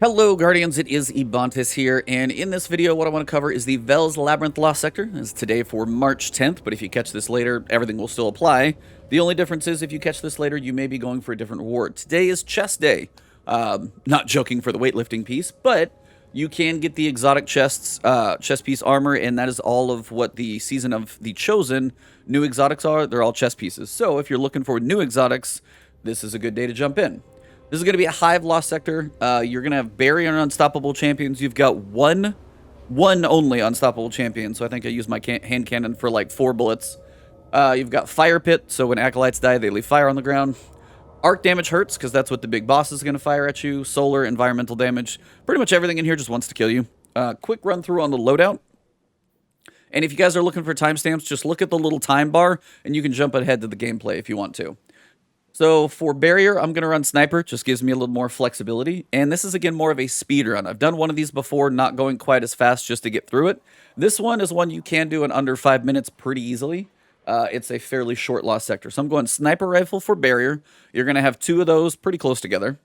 Hello Guardians, it is Ebontis here, and in this video what I want to cover is the Veles Labyrinth Lost Sector. It's today for March 10th, but if you catch this later, everything will still apply. The only difference is if you catch this later, you may be going for a different reward. Today is chest day. Not joking for the weightlifting piece, but you can get the exotic chest piece armor, and that is all of what the Season of the Chosen new exotics are. They're all chest pieces. So if you're looking for new exotics, this is a good day to jump in. This is going to be a Hive Lost Sector. You're going to have Barrier and Unstoppable champions. You've got one only Unstoppable champion, so I think I used my hand cannon for like 4 bullets. You've got Fire Pit, so when Acolytes die, they leave fire on the ground. Arc damage hurts, because that's what the big boss is going to fire at you. Solar, environmental damage. Pretty much everything in here just wants to kill you. Quick run through on the loadout. And if you guys are looking for timestamps, just look at the little time bar, and you can jump ahead to the gameplay if you want to. So for Barrier, I'm going to run Sniper. Just gives me a little more flexibility. And this is, again, more of a speed run. I've done one of these before, not going quite as fast just to get through it. This one is one you can do in under 5 minutes pretty easily. It's a fairly short Lost Sector. So I'm going Sniper Rifle for Barrier. You're going to have 2 of those pretty close together.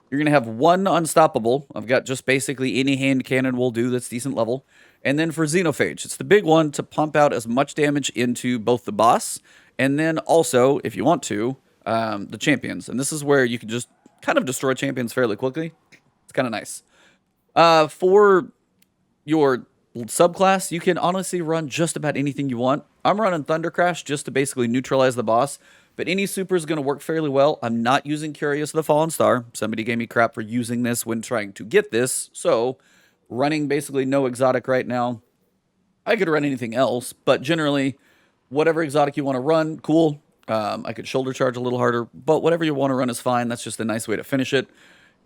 You're going to have 1 Unstoppable. I've got just basically any hand cannon will do that's decent level. And then for Xenophage, it's the big one to pump out as much damage into both the boss and then also, if you want to, the champions. And this is where you can just kind of destroy champions fairly quickly. It's kind of nice. For your subclass, you can honestly run just about anything you want. I'm running Thunder Crash just to basically neutralize the boss, but any super is going to work fairly well. I'm not using Curious of the Fallen Star. Somebody gave me crap for using this when trying to get this, so running basically no exotic right now. I could run anything else, but generally, whatever exotic you want to run, cool. I could shoulder charge a little harder, but whatever you want to run is fine. That's just a nice way to finish it.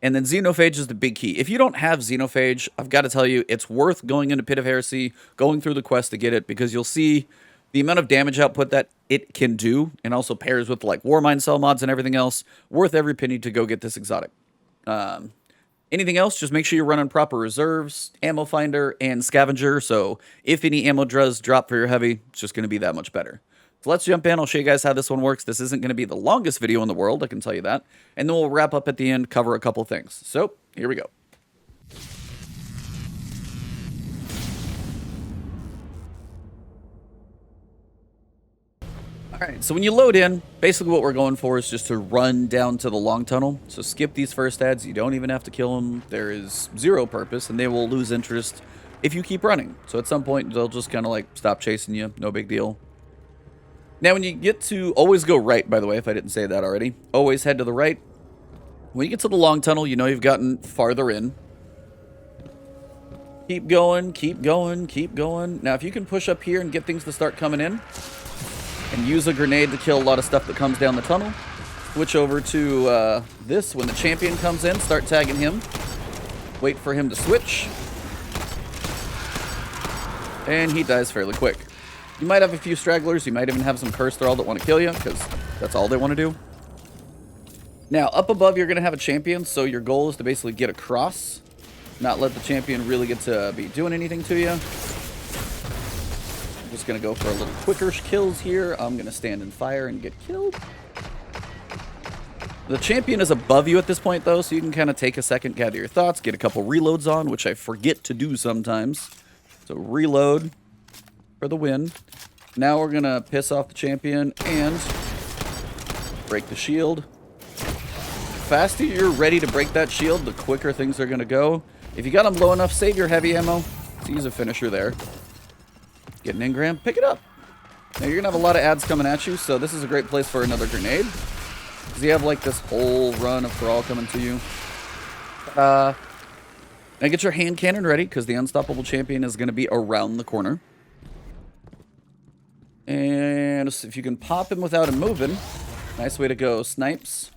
And then Xenophage is the big key. If you don't have Xenophage, I've got to tell you, it's worth going into Pit of Heresy, going through the quest to get it, because you'll see the amount of damage output that it can do, and also pairs with like Warmind cell mods and everything else. Worth every penny to go get this exotic. Anything else, just make sure you're running proper reserves, ammo finder, and scavenger. So if any ammo does drop for your heavy, it's just going to be that much better. So let's jump in. I'll show you guys how this one works. This isn't going to be the longest video in the world, I can tell you that. And then we'll wrap up at the end, cover a couple things. So here we go. Alright, so when you load in, basically what we're going for is just to run down to the long tunnel. So skip these first ads. You don't even have to kill them. There is 0 purpose, and they will lose interest if you keep running. So at some point, they'll just kind of like stop chasing you. No big deal. Now, when you get to, always go right, by the way, if I didn't say that already. Always head to the right. When you get to the long tunnel, you know you've gotten farther in. Keep going, keep going, keep going. Now, if you can push up here and get things to start coming in, and use a grenade to kill a lot of stuff that comes down the tunnel, switch over to this. When the champion comes in, start tagging him. Wait for him to switch. And he dies fairly quick. You might have a few stragglers. You might even have some Curse Thrall that want to kill you, because that's all they want to do. Now, up above, you're going to have a champion, so your goal is to basically get across. Not let the champion really get to be doing anything to you. I'm just going to go for a little quicker kills here. I'm going to stand in fire and get killed. The champion is above you at this point, though, so you can kind of take a second, gather your thoughts, get a couple reloads on, which I forget to do sometimes. So reload for the win. Now we're going to piss off the champion and break the shield. The faster you're ready to break that shield, the quicker things are going to go. If you got them low enough, save your heavy ammo. Let's use a finisher there. Get an Engram, pick it up. Now you're going to have a lot of ads coming at you, so this is a great place for another grenade. Because you have like this whole run of Thrall coming to you. Now get your hand cannon ready, because the Unstoppable Champion is going to be around the corner. And if you can pop him without him moving, nice way to go, snipes.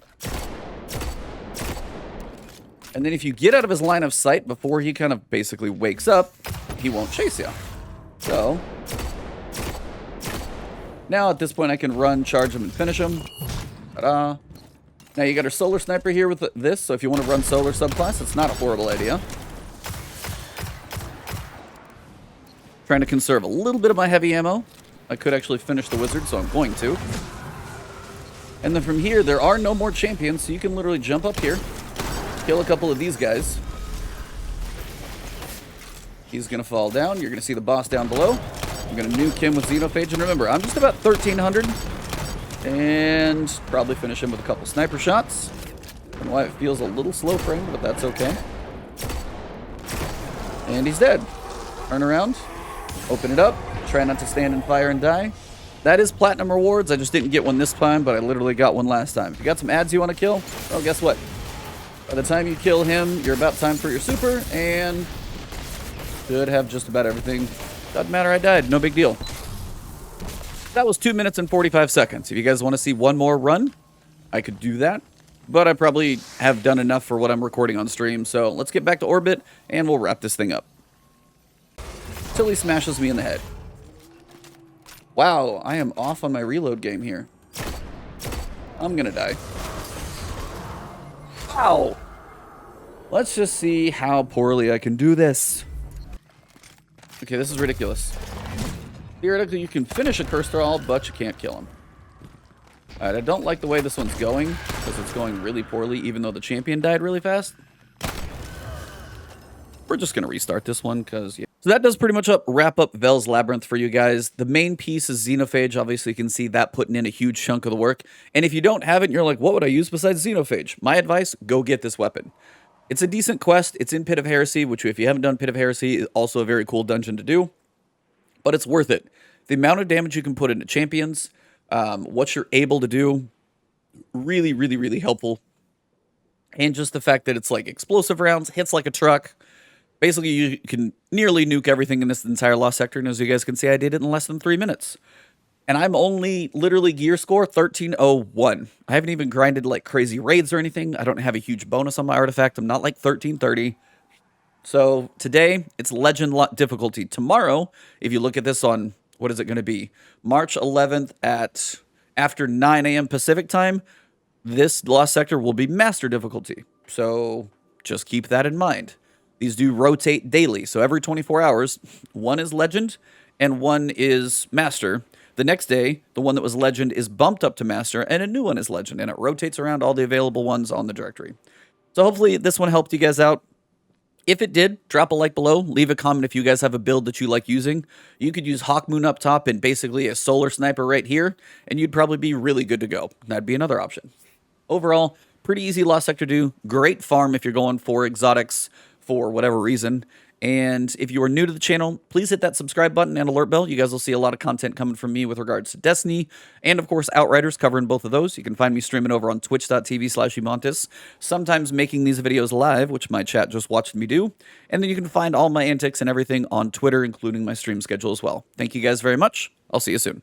And then if you get out of his line of sight before he kind of basically wakes up, he won't chase you. So, now at this point I can run, charge him, and finish him. Ta-da. Now you got our Solar Sniper here with this, so if you want to run Solar subclass, it's not a horrible idea. Trying to conserve a little bit of my heavy ammo. I could actually finish the wizard, so I'm going to. And then from here, there are no more champions, so you can literally jump up here, kill a couple of these guys, He's going to fall down. You're going to see the boss down below. I'm going to nuke him with Xenophage. And remember, I'm just about 1,300. And probably finish him with a couple sniper shots. I don't know why it feels a little slow framed, but that's okay. And he's dead. Turn around. Open it up. Try not to stand in fire and die. That is platinum rewards. I just didn't get one this time, but I literally got one last time. If you got some ads you want to kill, well, guess what? By the time you kill him, you're about time for your super, and should have just about everything. Doesn't matter, I died. No big deal. That was 2 minutes and 45 seconds. If you guys want to see one more run, I could do that. But I probably have done enough for what I'm recording on stream, so let's get back to orbit, and we'll wrap this thing up. Till he smashes me in the head. Wow, I am off on my reload game here. I'm gonna die. Ow! Let's just see how poorly I can do this. Okay, this is ridiculous. Theoretically, you can finish a Curse Thrall, but you can't kill him. Alright, I don't like the way this one's going, because it's going really poorly, even though the champion died really fast. We're just gonna restart this one, because, yeah. So that does pretty much wrap up Veles Labyrinth for you guys. The main piece is Xenophage. Obviously, you can see that putting in a huge chunk of the work. And if you don't have it and you're like, what would I use besides Xenophage? My advice, go get this weapon. It's a decent quest. It's in Pit of Heresy, which if you haven't done Pit of Heresy, is also a very cool dungeon to do. But it's worth it. The amount of damage you can put into champions, what you're able to do, really, really, really helpful. And just the fact that it's like explosive rounds, hits like a truck. Basically, you can nearly nuke everything in this entire Lost Sector, and as you guys can see, I did it in less than 3 minutes. And I'm only, literally, gear score 1301. I haven't even grinded, like, crazy raids or anything. I don't have a huge bonus on my artifact. I'm not, like, 1330. So, today, it's Legend difficulty. Tomorrow, if you look at this on, what is it going to be? March 11th at after 9 a.m. Pacific time, this Lost Sector will be Master difficulty. So, just keep that in mind. These do rotate daily, so every 24 hours, one is Legend and one is Master. The next day, the one that was Legend is bumped up to Master, and a new one is Legend, and it rotates around all the available ones on the directory. So hopefully this one helped you guys out. If it did, drop a like below. Leave a comment if you guys have a build that you like using. You could use Hawkmoon up top and basically a Solar Sniper right here, and you'd probably be really good to go. That'd be another option. Overall, pretty easy Lost Sector to do. Great farm if you're going for exotics, for whatever reason. And if you are new to the channel, please hit that subscribe button and alert bell. You guys will see a lot of content coming from me with regards to Destiny and, of course, Outriders, covering both of those. You can find me streaming over on twitch.tv/Ebontis, sometimes making these videos live, which my chat just watched me do. And then you can find all my antics and everything on Twitter, including my stream schedule as well. Thank you guys very much. I'll see you soon.